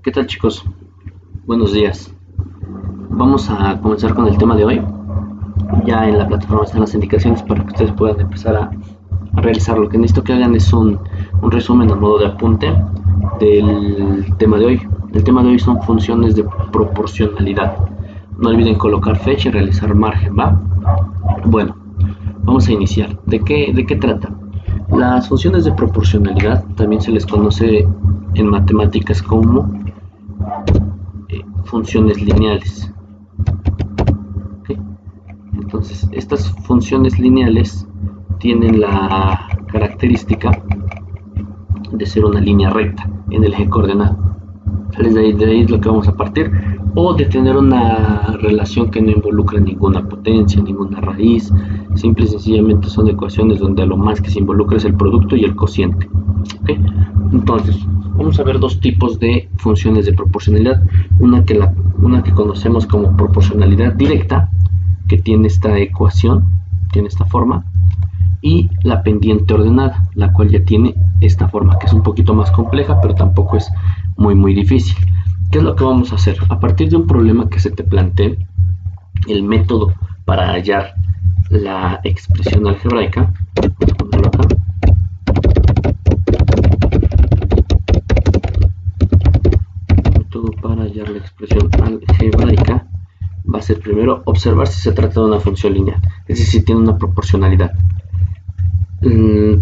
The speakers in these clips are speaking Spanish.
¿Qué tal, chicos? Buenos días. Vamos a comenzar con el tema de hoy. Ya en la plataforma están las indicaciones para que ustedes puedan empezar a realizar. Lo que necesito que hagan es un resumen a modo de apunte del tema de hoy. El tema de hoy son funciones de proporcionalidad. No olviden colocar fecha y realizar margen, ¿va? Bueno, vamos a iniciar. ¿De qué trata? Las funciones de proporcionalidad también se les conoce en matemáticas como funciones lineales. ¿Okay? Entonces, estas funciones lineales tienen la característica de ser una línea recta en el eje coordenado. De ahí es lo que vamos a partir, o de tener una relación que no involucra ninguna potencia, ninguna raíz. Simple y sencillamente son ecuaciones donde a lo más que se involucra es el producto y el cociente. ¿Okay? Entonces, vamos a ver dos tipos de funciones de proporcionalidad. Una que conocemos como proporcionalidad directa, que tiene esta ecuación, tiene esta forma, y la pendiente ordenada, la cual ya tiene esta forma, que es un poquito más compleja, pero tampoco es muy difícil. ¿Qué es lo que vamos a hacer? A partir de un problema que se te plantee, el método para hallar la expresión algebraica, vamos a ponerlo acá, método para hallar la expresión algebraica va a ser primero observar si se trata de una función lineal, es decir, si tiene una proporcionalidad.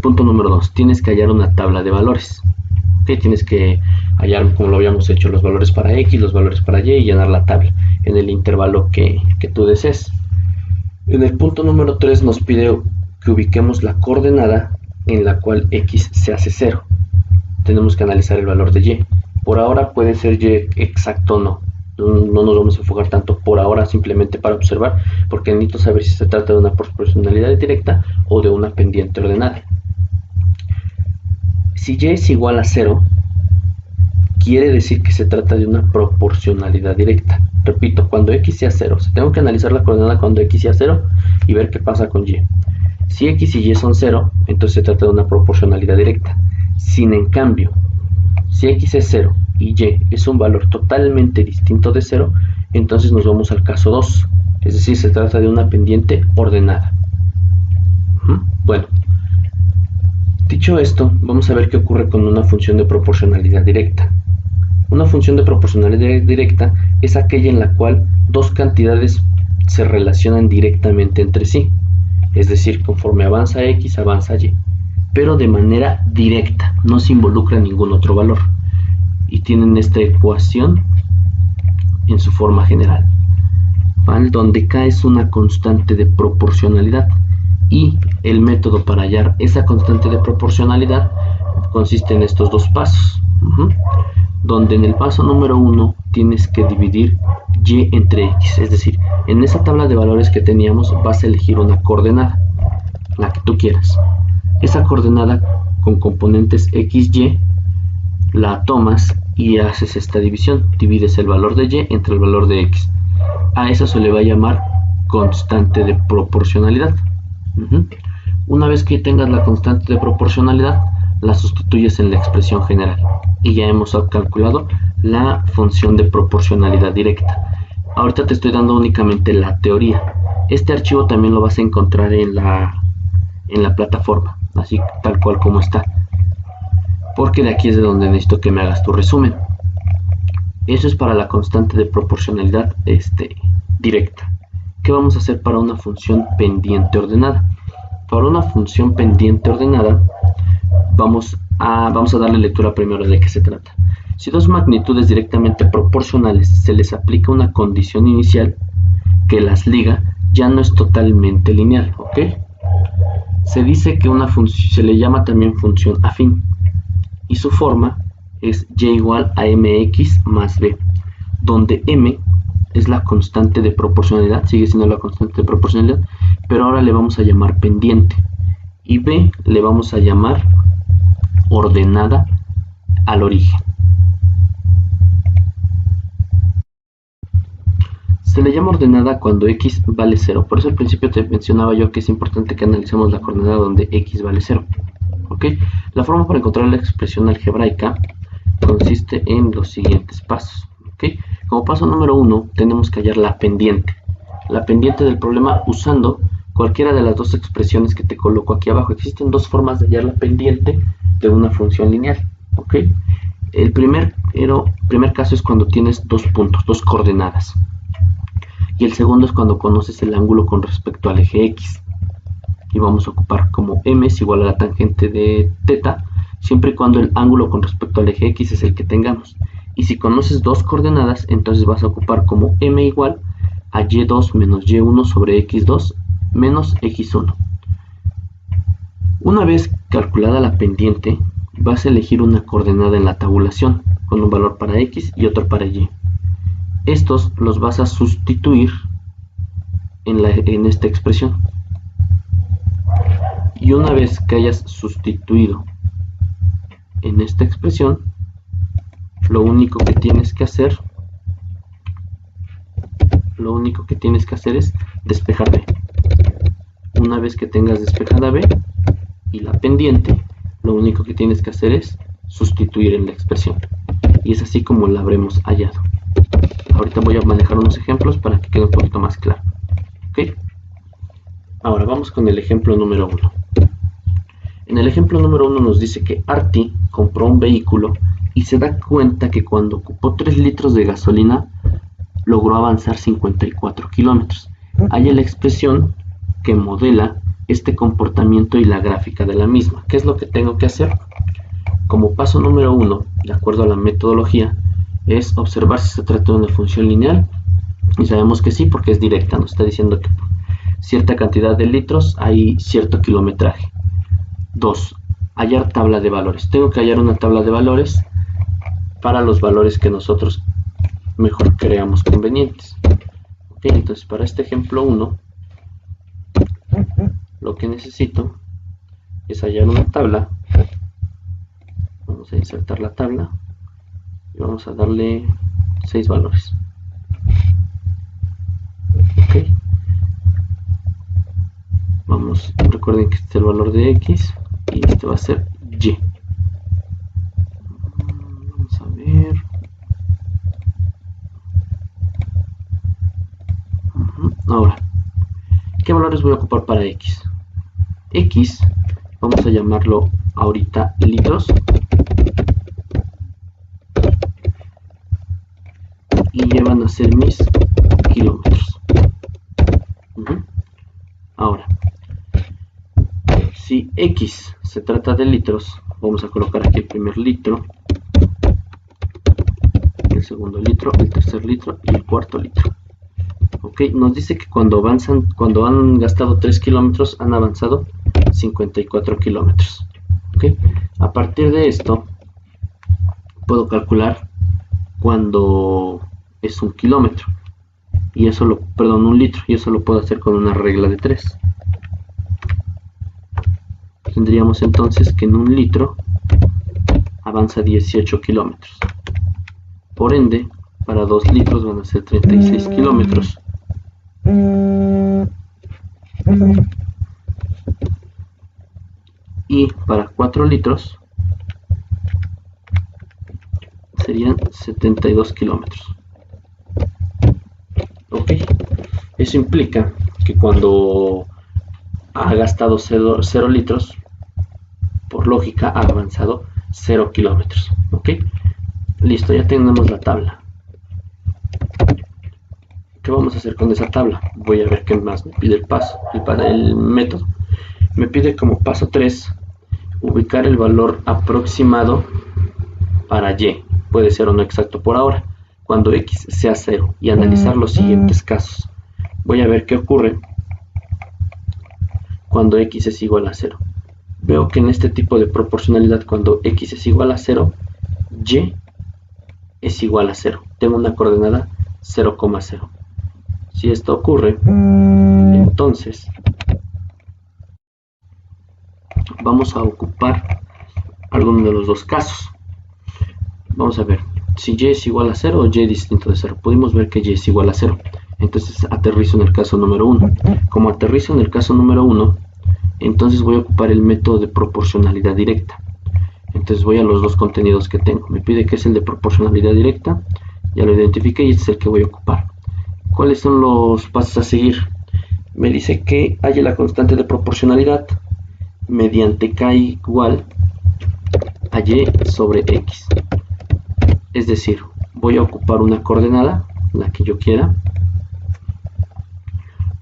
Punto número 2, tienes que hallar una tabla de valores. ¿Okay? Tienes que hallar, como lo habíamos hecho, los valores para X, los valores para Y, y llenar la tabla en el intervalo que tú desees. En el punto número 3 nos pide que ubiquemos la coordenada en la cual X se hace 0. Tenemos que analizar el valor de Y. Por ahora puede ser Y exacto o no. No nos vamos a enfocar tanto por ahora, simplemente para observar, porque necesito saber si se trata de una proporcionalidad directa o de una pendiente ordenada. Si Y es igual a 0, quiere decir que se trata de una proporcionalidad directa. Repito, cuando X sea 0, tengo que analizar la coordenada cuando X sea 0 y ver qué pasa con Y. Si X y Y son 0, entonces se trata de una proporcionalidad directa. Sin en cambio, si X es 0 y Y es un valor totalmente distinto de 0, entonces nos vamos al caso 2, es decir, se trata de una pendiente ordenada. Bueno, dicho esto, vamos a ver qué ocurre con una función de proporcionalidad directa. Una función de proporcionalidad directa es aquella en la cual dos cantidades se relacionan directamente entre sí, es decir, conforme avanza X, avanza Y, pero de manera directa, no se involucra ningún otro valor, y tienen esta ecuación en su forma general, ¿vale? Donde K es una constante de proporcionalidad, y el método para hallar esa constante de proporcionalidad consiste en estos dos pasos, donde en el paso número 1 tienes que dividir Y entre X, es decir, en esa tabla de valores que teníamos vas a elegir una coordenada, la que tú quieras. Esa coordenada con componentes X, Y, la tomas y haces esta división, divides el valor de Y entre el valor de X. A eso se le va a llamar constante de proporcionalidad. Una vez que tengas la constante de proporcionalidad, la sustituyes en la expresión general y ya hemos calculado la función de proporcionalidad directa. Ahorita te estoy dando únicamente la teoría. Este archivo también lo vas a encontrar en la plataforma, así tal cual como está, porque de aquí es de donde necesito que me hagas tu resumen. Eso es para la constante de proporcionalidad directa. ¿Qué vamos a hacer para una función pendiente ordenada? Para una función pendiente ordenada vamos a darle lectura primero de qué se trata. Si dos magnitudes directamente proporcionales se les aplica una condición inicial que las liga, ya no es totalmente lineal, ¿ok? Se dice que una función se le llama también función afín, y su forma es y igual a mx más b, donde m es la constante de proporcionalidad, sigue siendo la constante de proporcionalidad, pero ahora le vamos a llamar pendiente, y b le vamos a llamar ordenada al origen. Se le llama ordenada cuando x vale 0, por eso al principio te mencionaba yo que es importante que analicemos la coordenada donde x vale 0. ¿Okay? La forma para encontrar la expresión algebraica consiste en los siguientes pasos. ¿Okay? Como paso número 1 tenemos que hallar la pendiente del problema usando cualquiera de las dos expresiones que te coloco aquí abajo. Existen dos formas de hallar la pendiente de una función lineal. ¿Okay? El primer caso es cuando tienes dos puntos, dos coordenadas. Y el segundo es cuando conoces el ángulo con respecto al eje X. Y vamos a ocupar como m es igual a la tangente de θ, siempre y cuando el ángulo con respecto al eje X es el que tengamos. Y si conoces dos coordenadas, entonces vas a ocupar como m igual a y2 menos y1 sobre x2 menos x1. Una vez calculada la pendiente, vas a elegir una coordenada en la tabulación, con un valor para x y otro para y. Estos los vas a sustituir en esta expresión. Y una vez que hayas sustituido en esta expresión, lo único que tienes que hacer es despejar B. Una vez que tengas despejada B y la pendiente, lo único que tienes que hacer es sustituir en la expresión. Y es así como la habremos hallado. Ahorita voy a manejar unos ejemplos para que quede un poquito más claro. ¿Okay? Ahora vamos con el ejemplo número 1. En el ejemplo número 1 nos dice que Arti compró un vehículo y se da cuenta que cuando ocupó 3 litros de gasolina logró avanzar 54 kilómetros. Halla la expresión que modela este comportamiento y la gráfica de la misma. ¿Qué es lo que tengo que hacer? Como paso número 1, de acuerdo a la metodología, es observar si se trata de una función lineal, y sabemos que sí porque es directa, nos está diciendo que por cierta cantidad de litros hay cierto kilometraje. 2. Hallar tabla de valores. Tengo que hallar una tabla de valores para los valores que nosotros mejor creamos convenientes. Okay, entonces para este ejemplo 1, lo que necesito es hallar una tabla. Vamos a insertar la tabla y vamos a darle 6 valores. Okay. Recuerden que este es el valor de X y este va a ser Y. Vamos a ver. Ahora, ¿qué valores voy a ocupar para X? X, vamos a llamarlo ahorita litros. Y Y van a ser mis kilómetros. Ahora, si X se trata de litros, vamos a colocar aquí el primer litro, el segundo litro, el tercer litro y el cuarto litro. Ok, nos dice que cuando han gastado 3 kilómetros, han avanzado 54 kilómetros. Ok, a partir de esto, puedo calcular cuando es un kilómetro. Y eso un litro, y eso lo puedo hacer con una regla de 3. Tendríamos entonces que en un litro avanza 18 kilómetros. Por ende, para 2 litros van a ser 36 kilómetros. Y para 4 litros serían 72 kilómetros. Ok, eso implica que cuando ha gastado 0 litros, por lógica ha avanzado 0 kilómetros. Ok, listo, ya tenemos la tabla. ¿Qué vamos a hacer con esa tabla? Voy a ver qué más me pide el método. Me pide como paso 3 ubicar el valor aproximado para Y. Puede ser o no exacto por ahora, cuando X sea 0, y analizar los siguientes casos. Voy a ver qué ocurre cuando X es igual a 0. Veo que en este tipo de proporcionalidad, cuando X es igual a 0, Y es igual a 0. Tengo una coordenada 0,0. Si esto ocurre, entonces vamos a ocupar alguno de los dos casos. Vamos a ver si Y es igual a 0 o Y distinto de 0. Pudimos ver que Y es igual a 0. Entonces aterrizo en el caso número 1. Como aterrizo en el caso número 1, entonces voy a ocupar el método de proporcionalidad directa. Entonces voy a los dos contenidos que tengo. Me pide que es el de proporcionalidad directa, ya lo identifiqué y este es el que voy a ocupar. ¿Cuáles son los pasos a seguir? Me dice que haya la constante de proporcionalidad mediante k igual a y sobre x. Es decir, voy a ocupar una coordenada, la que yo quiera.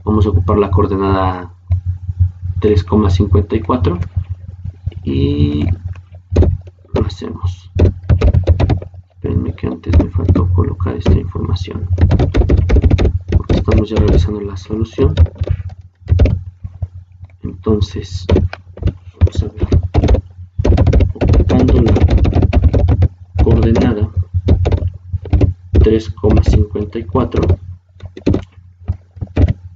Vamos a ocupar la coordenada 3,54 y lo hacemos. Espérenme que antes me faltó colocar esta información, porque estamos ya realizando la solución. Entonces, vamos a ver, ocupando la coordenada 3,54,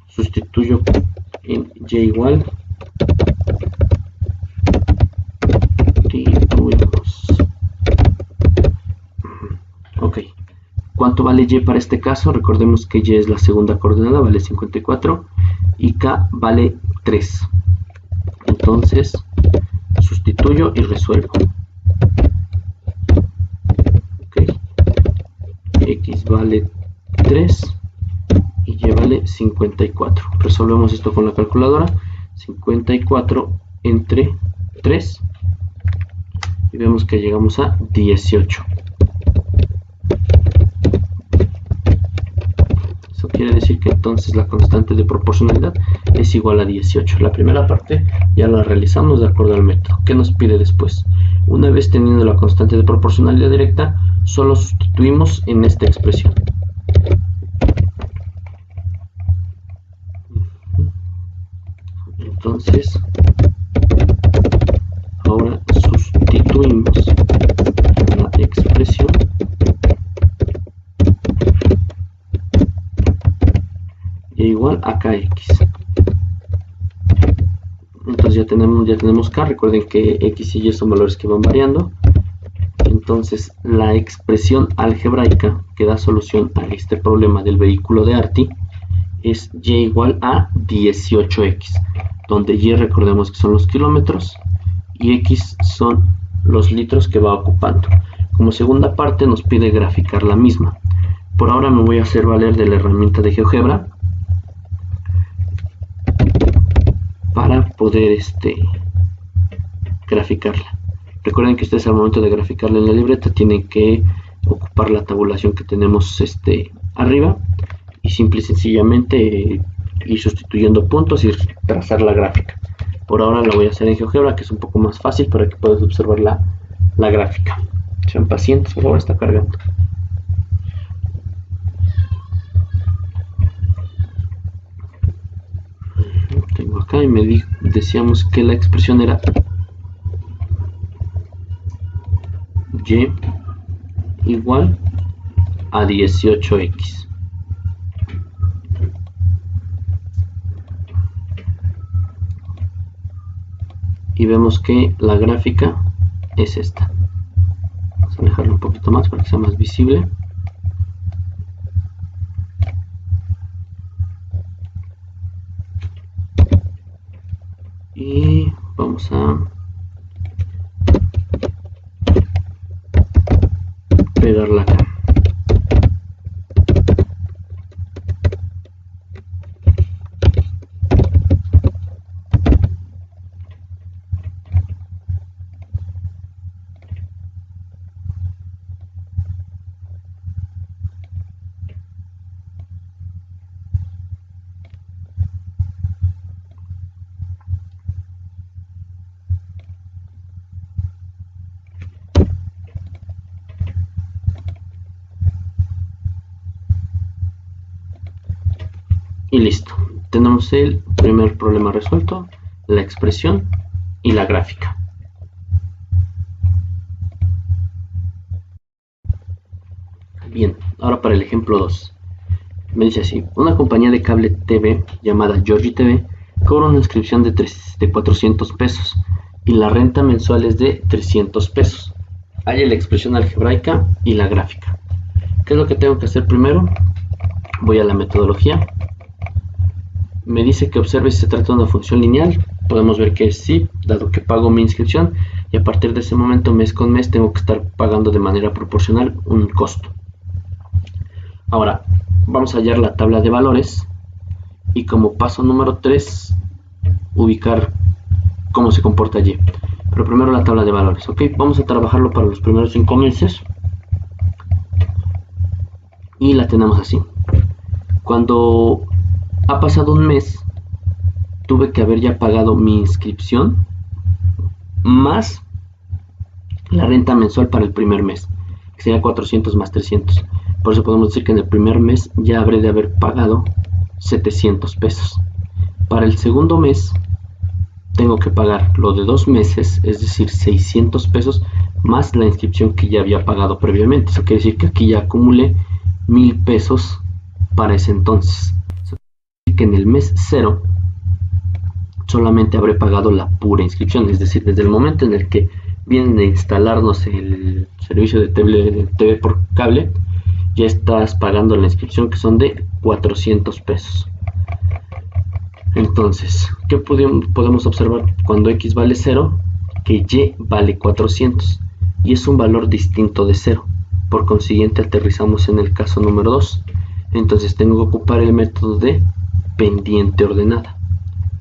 sustituyo en y igual, ok. ¿Cuánto vale y para este caso? Recordemos que y es la segunda coordenada, vale 54 y k vale 3. Entonces sustituyo y resuelvo. Okay. X vale 3 y y vale 54. Resolvemos esto con la calculadora. 54 entre 3 y vemos que llegamos a 18. Eso quiere decir que entonces la constante de proporcionalidad es igual a 18. La primera parte ya la realizamos de acuerdo al método. ¿Qué nos pide después? Una vez teniendo la constante de proporcionalidad directa, solo sustituimos en esta expresión. Entonces, ahora sustituimos la expresión y igual a kx. Entonces ya tenemos k. Recuerden que x y y son valores que van variando. Entonces la expresión algebraica que da solución a este problema del vehículo de Arti es y igual a 18x, donde y recordemos que son los kilómetros y x son los litros que va ocupando. Como segunda parte nos pide graficar la misma. Por ahora me voy a hacer valer de la herramienta de GeoGebra para poder graficarla. Recuerden que ustedes al momento de graficarla en la libreta tienen que ocupar la tabulación que tenemos arriba y simple y sencillamente ir sustituyendo puntos y trazar la gráfica. Por ahora la voy a hacer en GeoGebra, que es un poco más fácil para que puedas observar la gráfica. Sean pacientes, por favor, está cargando. Tengo acá y decíamos que la expresión era y igual a 18x. Y vemos que la gráfica es esta. Vamos a alejarlo un poquito más para que sea más visible. Y vamos a pegarla acá. Y listo, tenemos el primer problema resuelto, la expresión y la gráfica. Bien, ahora para el ejemplo 2. Me dice así: una compañía de cable TV llamada Georgie TV cobra una inscripción de 400 pesos y la renta mensual es de 300 pesos. Haya la expresión algebraica y la gráfica. ¿Qué es lo que tengo que hacer primero? Voy a la metodología. Me dice que observe si se trata de una función lineal. Podemos ver que sí, dado que pago mi inscripción. y a partir de ese momento, mes con mes, tengo que estar pagando de manera proporcional un costo. Ahora, vamos a hallar la tabla de valores y como paso número 3, ubicar cómo se comporta Y. Pero primero la tabla de valores, ¿ok? Vamos a trabajarlo para los primeros 5 meses y la tenemos así. Cuando ha pasado un mes, tuve que haber ya pagado mi inscripción más la renta mensual para el primer mes, que sería 400 más 300. Por eso podemos decir que en el primer mes ya habré de haber pagado 700 pesos. Para el segundo mes tengo que pagar lo de 2 meses, es decir, 600 pesos más la inscripción que ya había pagado previamente. Eso quiere decir que aquí ya acumulé 1000 pesos para ese entonces. Eso quiere decir que en el mes 0 solamente habré pagado la pura inscripción, es decir, desde el momento en el que vienen a instalarnos el servicio de TV por cable, ya estás pagando la inscripción, que son de 400 pesos. Entonces, ¿qué podemos observar cuando X vale 0? Que Y vale 400 y es un valor distinto de 0. Por consiguiente, aterrizamos en el caso número 2. Entonces tengo que ocupar el método de pendiente ordenada.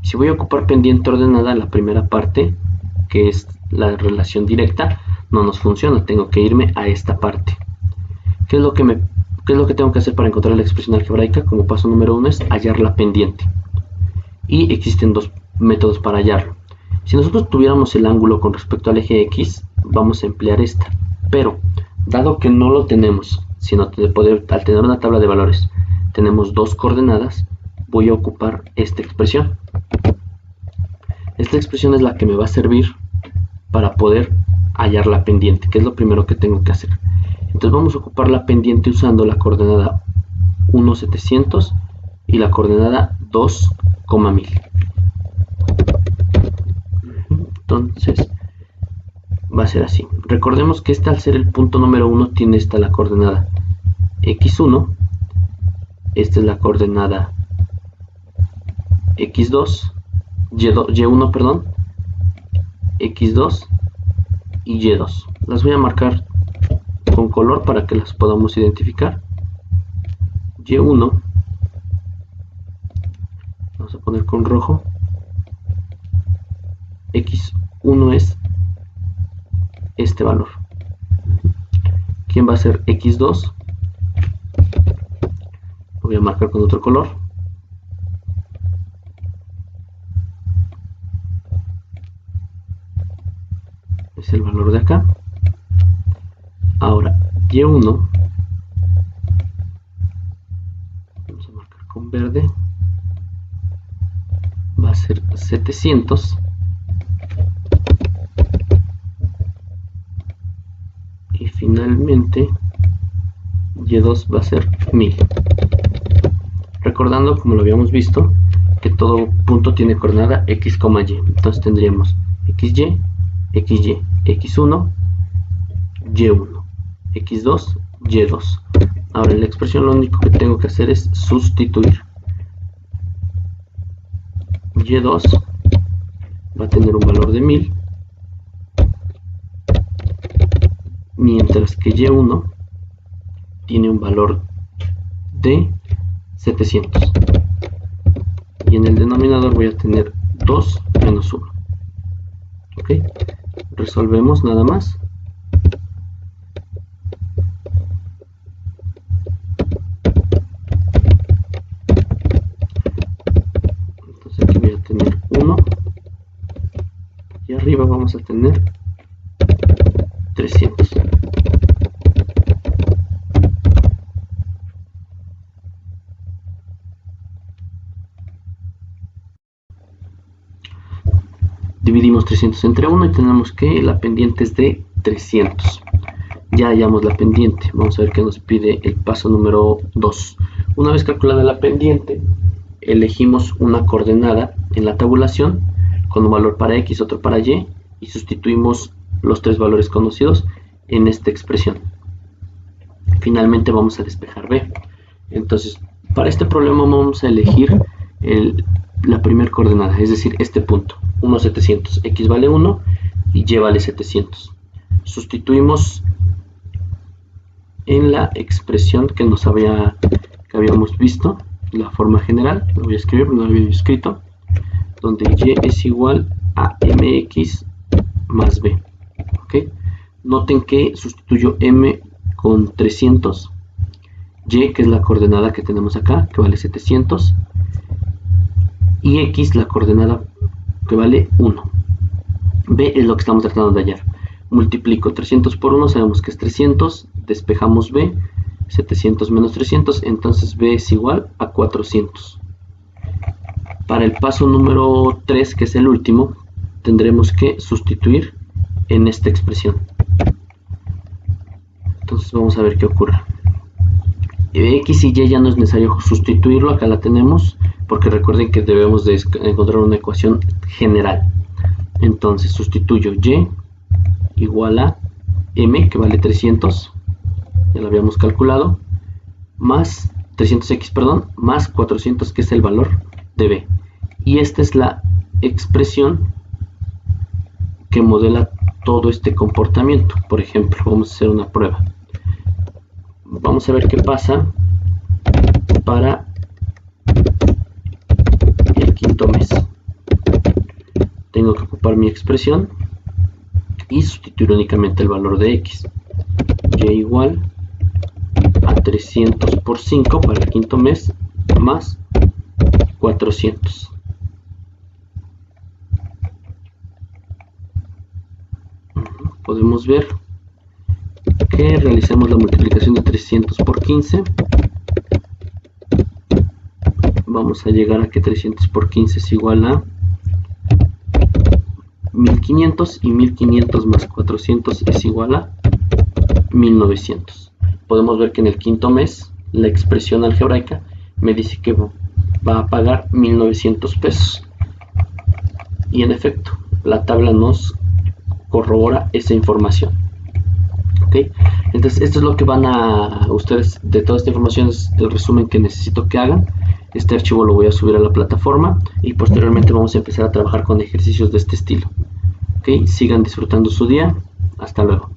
Si voy a ocupar pendiente ordenada, la primera parte, que es la relación directa, no nos funciona. Tengo que irme a esta parte. ¿Qué es lo que tengo que hacer para encontrar la expresión algebraica? Como paso número 1 es hallar la pendiente. Y existen dos métodos para hallarlo. Si nosotros tuviéramos el ángulo con respecto al eje X, vamos a emplear esta. Pero, dado que no lo tenemos, sino al tener una tabla de valores, tenemos dos coordenadas, voy a ocupar esta expresión. Esta expresión es la que me va a servir para poder hallar la pendiente, que es lo primero que tengo que hacer. Entonces vamos a ocupar la pendiente usando la coordenada 1,700 y la coordenada 2,1000. Entonces va a ser así. Recordemos que al ser el punto número 1 tiene la coordenada x1, esta es la coordenada x2, y1, perdón, x2 y y2. Las voy a marcar con color para que las podamos identificar. Y1 vamos a poner con rojo, x1 es este valor. ¿Quién va a ser x2? Lo voy a marcar con otro color. Es el valor de acá. Ahora, y1 vamos a marcar con verde, va a ser 700 y finalmente y2 va a ser 1000. Recordando, como lo habíamos visto, que todo punto tiene coordenada x, y. Entonces tendríamos xy, xy, x1, y1, x2, y2. Ahora en la expresión lo único que tengo que hacer es sustituir. Y2 va a tener un valor de 1000, mientras que Y1 tiene un valor de 700. Y en el denominador voy a tener 2 menos 1. ¿Ok? Resolvemos nada más. Entonces aquí voy a tener 1 y arriba vamos a tener 300. Dividimos 300 entre 1 y tenemos que la pendiente es de 300. Ya hallamos la pendiente. Vamos a ver qué nos pide el paso número 2. Una vez calculada la pendiente, elegimos una coordenada en la tabulación con un valor para x, otro para y, y sustituimos los tres valores conocidos en esta expresión. Finalmente vamos a despejar b. Entonces, para este problema vamos a elegir la primera coordenada, es decir, este punto, 1,700. X vale 1 y y vale 700. Sustituimos en la expresión que habíamos visto, la forma general, lo voy a escribir, no lo había escrito, donde y es igual a mx más b. ¿Okay? Noten que sustituyo m con 300, y, que es la coordenada que tenemos acá, que vale 700, y x, la coordenada que vale 1. B es lo que estamos tratando de hallar. Multiplico 300 por 1, sabemos que es 300, despejamos b, 700 menos 300, entonces b es igual a 400. Para el paso número 3, que es el último, tendremos que sustituir en esta expresión. Entonces vamos a ver qué ocurre. X y Y ya no es necesario sustituirlo, acá la tenemos, porque recuerden que debemos de encontrar una ecuación general. Entonces sustituyo y igual a m, que vale 300, ya lo habíamos calculado, más 300x, perdón, más 400, que es el valor de b. Y esta es la expresión que modela todo este comportamiento. Por ejemplo, vamos a hacer una prueba. Vamos a ver qué pasa para el quinto mes. Tengo que ocupar mi expresión y sustituir únicamente el valor de x. Y igual a 300 por 5 para el quinto mes más 400. Podemos ver que realicemos la multiplicación de 300 por 15. Vamos a llegar a que 300 por 15 es igual a 1500, y 1500 más 400 es igual a 1900. Podemos ver que en el quinto mes la expresión algebraica me dice que va a pagar 1900 pesos. Y en efecto, la tabla nos corrobora esa información. ¿Okay? Entonces, esto es lo que van a ustedes, de toda esta información, es el resumen que necesito que hagan. Este archivo lo voy a subir a la plataforma y posteriormente vamos a empezar a trabajar con ejercicios de este estilo. ¿Okay? Sigan disfrutando su día. Hasta luego.